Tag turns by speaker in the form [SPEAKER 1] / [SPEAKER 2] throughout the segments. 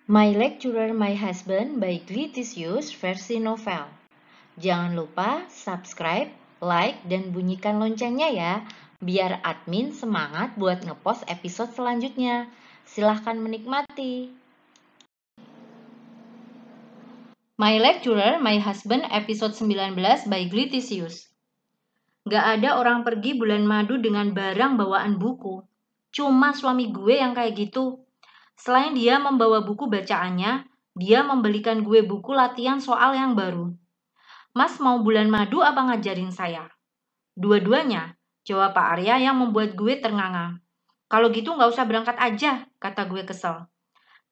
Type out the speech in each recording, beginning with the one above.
[SPEAKER 1] My Lecturer, My Husband by Glitisius versi novel. Jangan lupa subscribe, like, dan bunyikan loncengnya ya, biar admin semangat buat ngepost episode selanjutnya. Silahkan menikmati. My Lecturer, My Husband episode 19 by Glitisius. Gak ada orang pergi bulan madu dengan barang bawaan buku. Cuma suami gue yang kayak gitu. Selain dia membawa buku bacaannya, dia membelikan gue buku latihan soal yang baru. Mas mau bulan madu apa ngajarin saya? Dua-duanya, jawab Pak Arya yang membuat gue ternganga. Kalau gitu gak usah berangkat aja, kata gue kesel.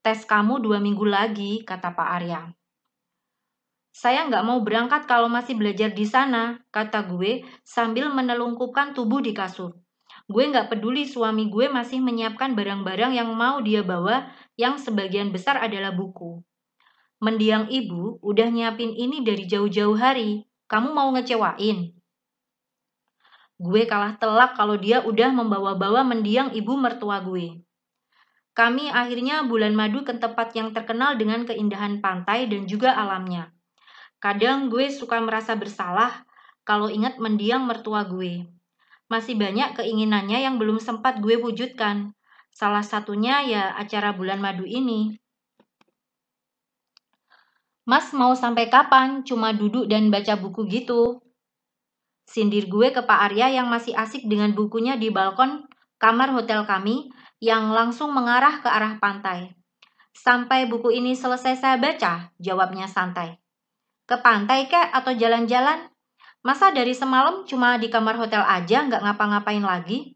[SPEAKER 1] Tes kamu 2 minggu lagi, kata Pak Arya. Saya nggak mau berangkat kalau masih belajar di sana, kata gue sambil menelungkupkan tubuh di kasur. Gue nggak peduli suami gue masih menyiapkan barang-barang yang mau dia bawa, yang sebagian besar adalah buku. Mendiang ibu udah nyiapin ini dari jauh-jauh hari. Kamu mau ngecewain? Gue kalah telak kalau dia udah membawa-bawa mendiang ibu mertua gue. Kami akhirnya bulan madu ke tempat yang terkenal dengan keindahan pantai dan juga alamnya. Kadang gue suka merasa bersalah kalau ingat mendiang mertua gue. Masih banyak keinginannya yang belum sempat gue wujudkan. Salah satunya ya acara bulan madu ini. Mas mau sampai kapan cuma duduk dan baca buku gitu? Sindir gue ke Pak Arya yang masih asik dengan bukunya di balkon kamar hotel kami yang langsung mengarah ke arah pantai. Sampai buku ini selesai saya baca, jawabnya santai. Ke pantai kek atau jalan-jalan? Masa dari semalam cuma di kamar hotel aja nggak ngapa-ngapain lagi?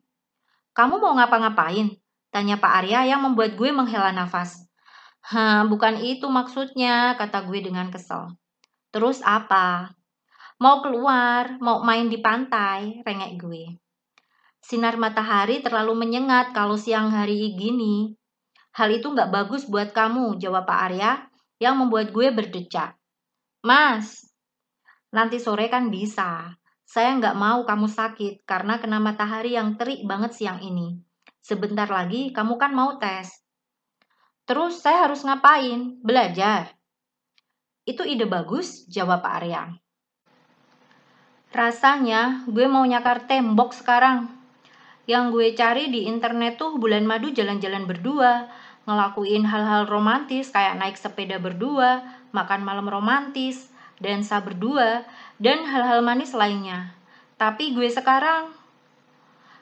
[SPEAKER 1] Kamu mau ngapa-ngapain? Tanya Pak Arya yang membuat gue menghela nafas. Bukan itu maksudnya, kata gue dengan kesel. Terus apa? Mau keluar, mau main di pantai, rengek gue. Sinar matahari terlalu menyengat kalau siang hari gini. Hal itu nggak bagus buat kamu, jawab Pak Arya yang membuat gue berdecak. Mas, nanti sore kan bisa. Saya nggak mau kamu sakit karena kena matahari yang terik banget siang ini. Sebentar lagi kamu kan mau tes. Terus saya harus ngapain? Belajar. Itu ide bagus, jawab Pak Arya. Rasanya gue mau nyakar tembok sekarang. Yang gue cari di internet tuh bulan madu jalan-jalan berdua, ngelakuin hal-hal romantis kayak naik sepeda berdua, makan malam romantis, dansa berdua, dan hal-hal manis lainnya. Tapi gue sekarang,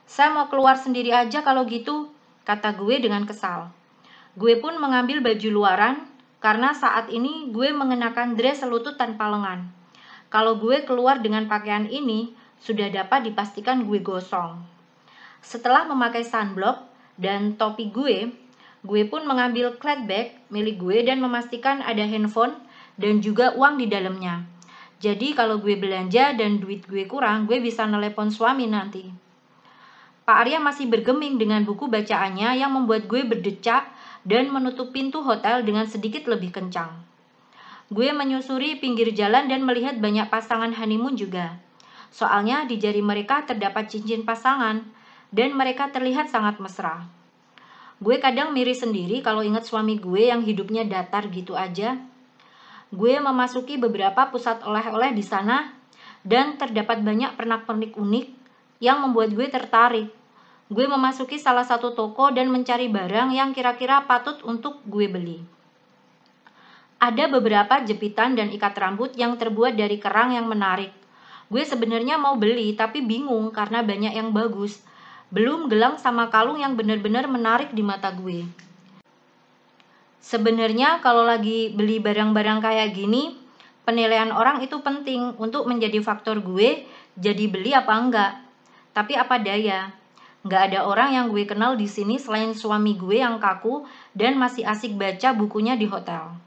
[SPEAKER 1] saya mau keluar sendiri aja kalau gitu, kata gue dengan kesal. Gue pun mengambil baju luaran, karena saat ini gue mengenakan dress selutut tanpa lengan. Kalau gue keluar dengan pakaian ini, sudah dapat dipastikan gue gosong. Setelah memakai sunblock dan topi gue pun mengambil cloth bag milik gue dan memastikan ada handphone dan juga uang di dalamnya. Jadi kalau gue belanja dan duit gue kurang, gue bisa nelepon suami nanti. Pak Arya masih bergeming dengan buku bacaannya yang membuat gue berdecak dan menutup pintu hotel dengan sedikit lebih kencang. Gue menyusuri pinggir jalan dan melihat banyak pasangan honeymoon juga. Soalnya di jari mereka terdapat cincin pasangan dan mereka terlihat sangat mesra. Gue kadang miris sendiri kalau ingat suami gue yang hidupnya datar gitu aja. Gue memasuki beberapa pusat oleh-oleh di sana dan terdapat banyak pernak-pernik unik yang membuat gue tertarik. Gue memasuki salah satu toko dan mencari barang yang kira-kira patut untuk gue beli. Ada beberapa jepitan dan ikat rambut yang terbuat dari kerang yang menarik. Gue sebenarnya mau beli tapi bingung karena banyak yang bagus. Belum gelang sama kalung yang benar-benar menarik di mata gue. Sebenarnya kalau lagi beli barang-barang kayak gini, penilaian orang itu penting untuk menjadi faktor gue jadi beli apa enggak. Tapi apa daya, nggak ada orang yang gue kenal di sini selain suami gue yang kaku dan masih asik baca bukunya di hotel.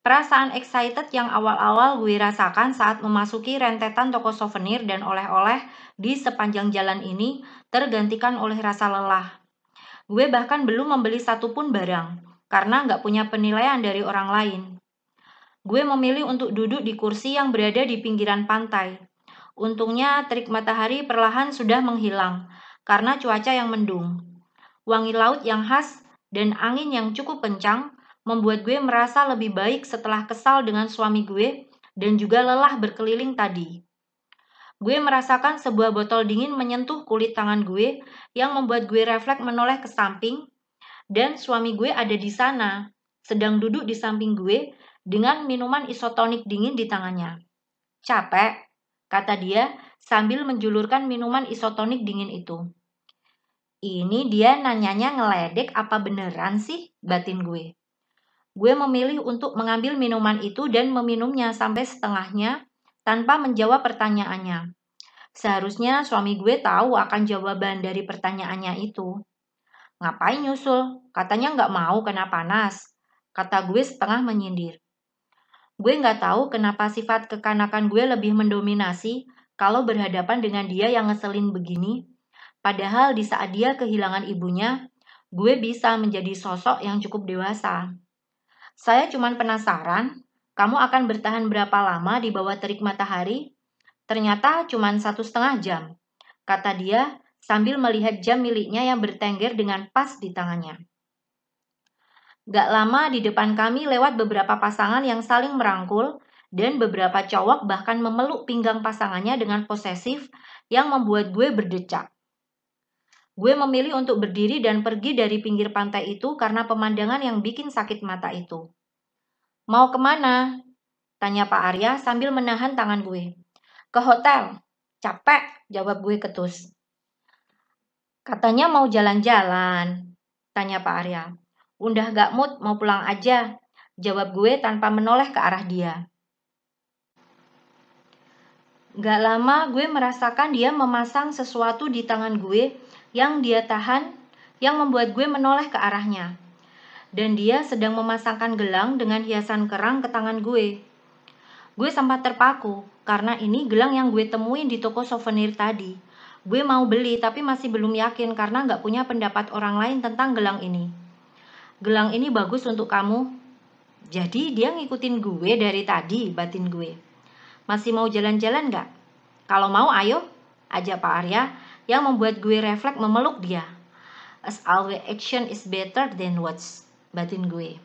[SPEAKER 1] Perasaan excited yang awal-awal gue rasakan saat memasuki rentetan toko souvenir dan oleh-oleh di sepanjang jalan ini tergantikan oleh rasa lelah. Gue bahkan belum membeli satupun barang, karena nggak punya penilaian dari orang lain. Gue memilih untuk duduk di kursi yang berada di pinggiran pantai. Untungnya terik matahari perlahan sudah menghilang, karena cuaca yang mendung. Wangi laut yang khas dan angin yang cukup kencang membuat gue merasa lebih baik setelah kesal dengan suami gue dan juga lelah berkeliling tadi. Gue merasakan sebuah botol dingin menyentuh kulit tangan gue yang membuat gue refleks menoleh ke samping dan suami gue ada di sana, sedang duduk di samping gue dengan minuman isotonik dingin di tangannya. Capek, kata dia sambil menjulurkan minuman isotonik dingin itu. Ini dia nanyanya ngeledek apa beneran sih, batin gue. Gue memilih untuk mengambil minuman itu dan meminumnya sampai setengahnya tanpa menjawab pertanyaannya. Seharusnya suami gue tahu akan jawaban dari pertanyaannya itu. Ngapain nyusul? Katanya nggak mau kena panas. Kata gue setengah menyindir. Gue nggak tahu kenapa sifat kekanakan gue lebih mendominasi kalau berhadapan dengan dia yang ngeselin begini. Padahal di saat dia kehilangan ibunya, gue bisa menjadi sosok yang cukup dewasa. Saya cuma penasaran, kamu akan bertahan berapa lama di bawah terik matahari? Ternyata cuma 1,5 jam, kata dia sambil melihat jam miliknya yang bertengger dengan pas di tangannya. Gak lama di depan kami lewat beberapa pasangan yang saling merangkul dan beberapa cowok bahkan memeluk pinggang pasangannya dengan posesif yang membuat gue berdecak. Gue memilih untuk berdiri dan pergi dari pinggir pantai itu karena pemandangan yang bikin sakit mata itu. Mau kemana? Tanya Pak Arya sambil menahan tangan gue. Ke hotel. Capek, jawab gue ketus. Katanya mau jalan-jalan, tanya Pak Arya. Udah gak mood, mau pulang aja, jawab gue tanpa menoleh ke arah dia. Gak lama gue merasakan dia memasang sesuatu di tangan gue yang dia tahan, yang membuat gue menoleh ke arahnya. Dan dia sedang memasangkan gelang dengan hiasan kerang ke tangan gue. Gue sempat terpaku, karena ini gelang yang gue temuin di toko souvenir tadi. Gue mau beli tapi masih belum yakin karena gak punya pendapat orang lain tentang gelang ini. Gelang ini bagus untuk kamu. Jadi dia ngikutin gue dari tadi, batin gue. Masih mau jalan-jalan gak? Kalau mau ayo, ajak Pak Arya yang membuat gue refleks memeluk dia. As always action is better than words, batin gue.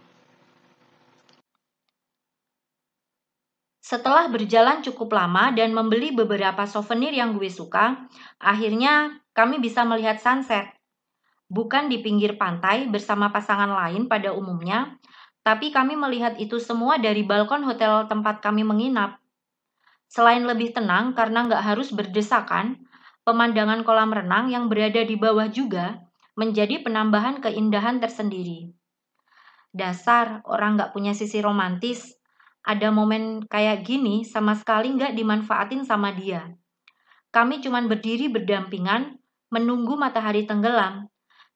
[SPEAKER 1] Setelah berjalan cukup lama dan membeli beberapa souvenir yang gue suka, akhirnya kami bisa melihat sunset. Bukan di pinggir pantai bersama pasangan lain pada umumnya, tapi kami melihat itu semua dari balkon hotel tempat kami menginap. Selain lebih tenang karena nggak harus berdesakan, pemandangan kolam renang yang berada di bawah juga menjadi penambahan keindahan tersendiri. Dasar orang nggak punya sisi romantis. Ada momen kayak gini sama sekali nggak dimanfaatin sama dia. Kami cuma berdiri berdampingan, menunggu matahari tenggelam.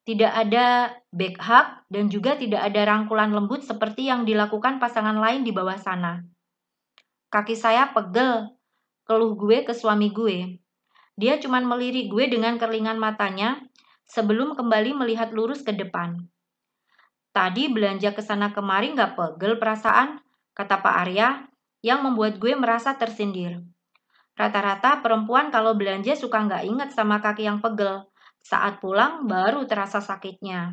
[SPEAKER 1] Tidak ada back hug dan juga tidak ada rangkulan lembut seperti yang dilakukan pasangan lain di bawah sana. Kaki saya pegel, keluh gue ke suami gue. Dia cuma melirik gue dengan kerlingan matanya sebelum kembali melihat lurus ke depan. Tadi belanja ke sana kemari nggak pegel perasaan, kata Pak Arya, yang membuat gue merasa tersindir. Rata-rata perempuan kalau belanja suka nggak inget sama kaki yang pegel. Saat pulang baru terasa sakitnya.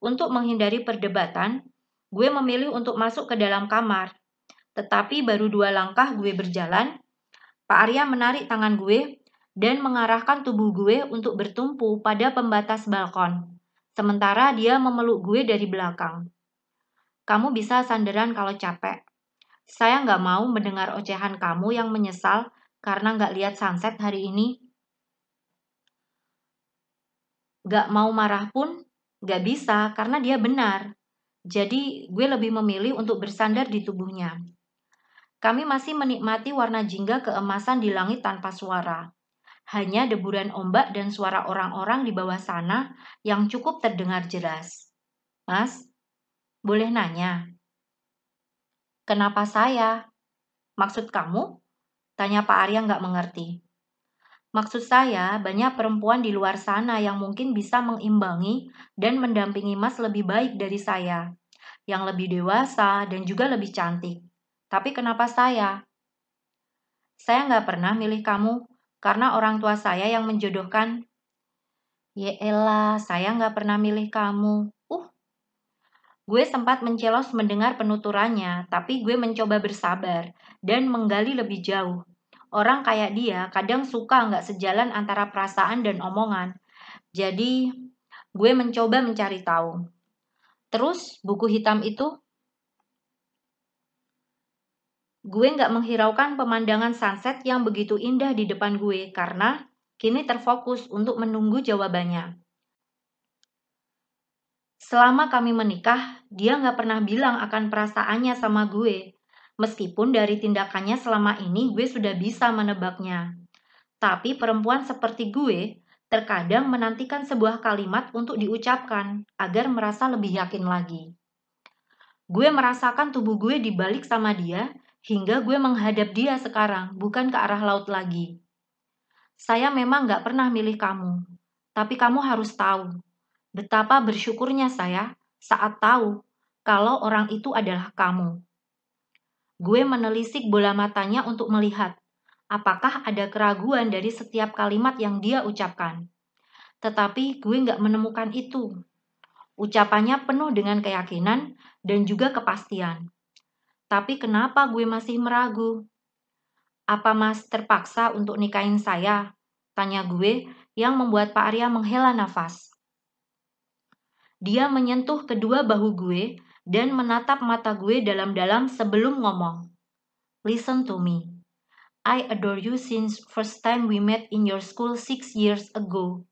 [SPEAKER 1] Untuk menghindari perdebatan, gue memilih untuk masuk ke dalam kamar. Tetapi baru 2 langkah gue berjalan, Pak Arya menarik tangan gue dan mengarahkan tubuh gue untuk bertumpu pada pembatas balkon. Sementara dia memeluk gue dari belakang. Kamu bisa sandaran kalau capek. Saya nggak mau mendengar ocehan kamu yang menyesal karena nggak lihat sunset hari ini. Nggak mau marah pun nggak bisa karena dia benar. Jadi gue lebih memilih untuk bersandar di tubuhnya. Kami masih menikmati warna jingga keemasan di langit tanpa suara. Hanya deburan ombak dan suara orang-orang di bawah sana yang cukup terdengar jelas. Mas, boleh nanya? Kenapa saya? Maksud kamu? Tanya Pak Arya nggak mengerti. Maksud saya, banyak perempuan di luar sana yang mungkin bisa mengimbangi dan mendampingi Mas lebih baik dari saya, yang lebih dewasa dan juga lebih cantik. Tapi kenapa saya? Saya nggak pernah milih kamu, karena orang tua saya yang menjodohkan. Yeelah, saya nggak pernah milih kamu. Gue sempat mencelos mendengar penuturannya, tapi gue mencoba bersabar dan menggali lebih jauh. Orang kayak dia kadang suka nggak sejalan antara perasaan dan omongan. Jadi, gue mencoba mencari tahu. Terus, buku hitam itu, gue nggak menghiraukan pemandangan sunset yang begitu indah di depan gue karena kini terfokus untuk menunggu jawabannya. Selama kami menikah, dia nggak pernah bilang akan perasaannya sama gue. Meskipun dari tindakannya selama ini gue sudah bisa menebaknya. Tapi perempuan seperti gue terkadang menantikan sebuah kalimat untuk diucapkan agar merasa lebih yakin lagi. Gue merasakan tubuh gue dibalik sama dia hingga gue menghadap dia sekarang, bukan ke arah laut lagi. Saya memang nggak pernah milih kamu, tapi kamu harus tahu betapa bersyukurnya saya saat tahu kalau orang itu adalah kamu. Gue menelisik bola matanya untuk melihat apakah ada keraguan dari setiap kalimat yang dia ucapkan. Tetapi gue nggak menemukan itu. Ucapannya penuh dengan keyakinan dan juga kepastian. Tapi kenapa gue masih meragu? Apa Mas terpaksa untuk nikahin saya? Tanya gue yang membuat Pak Arya menghela nafas. Dia menyentuh kedua bahu gue dan menatap mata gue dalam-dalam sebelum ngomong. Listen to me. I adore you since first time we met in your school 6 years ago.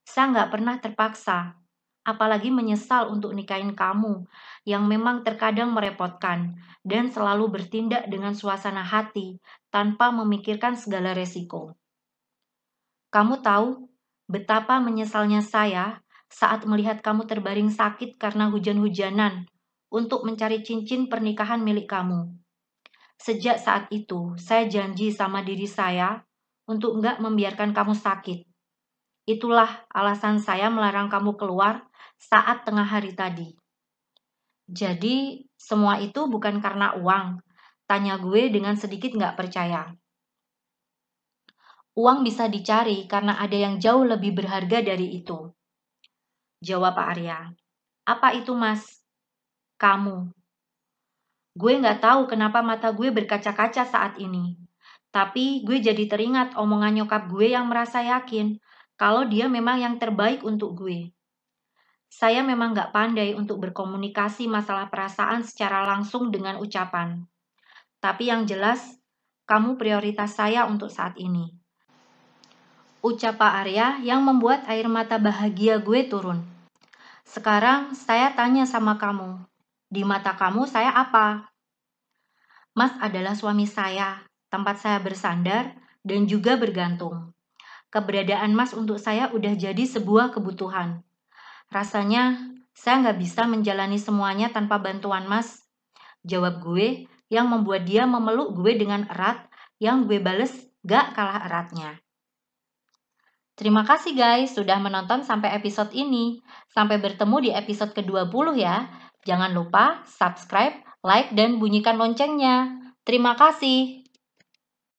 [SPEAKER 1] Saya nggak pernah terpaksa, apalagi menyesal untuk nikahin kamu yang memang terkadang merepotkan dan selalu bertindak dengan suasana hati tanpa memikirkan segala resiko. Kamu tahu betapa menyesalnya saya saat melihat kamu terbaring sakit karena hujan-hujanan untuk mencari cincin pernikahan milik kamu. Sejak saat itu, saya janji sama diri saya untuk nggak membiarkan kamu sakit. Itulah alasan saya melarang kamu keluar saat tengah hari tadi. Jadi, semua itu bukan karena uang, tanya gue dengan sedikit nggak percaya. Uang bisa dicari karena ada yang jauh lebih berharga dari itu. Jawab Pak Arya. Apa itu Mas? Kamu. Gue nggak tahu kenapa mata gue berkaca-kaca saat ini. Tapi gue jadi teringat omongan nyokap gue yang merasa yakin kalau dia memang yang terbaik untuk gue. Saya memang nggak pandai untuk berkomunikasi masalah perasaan secara langsung dengan ucapan. Tapi yang jelas, kamu prioritas saya untuk saat ini. Ucap Pak Arya yang membuat air mata bahagia gue turun. Sekarang saya tanya sama kamu, di mata kamu saya apa? Mas adalah suami saya, tempat saya bersandar, dan juga bergantung. Keberadaan Mas untuk saya udah jadi sebuah kebutuhan. Rasanya saya nggak bisa menjalani semuanya tanpa bantuan Mas. Jawab gue yang membuat dia memeluk gue dengan erat yang gue bales gak kalah eratnya. Terima kasih guys sudah menonton sampai episode ini. Sampai bertemu di episode ke-20 ya. Jangan lupa subscribe, like, dan bunyikan loncengnya. Terima kasih.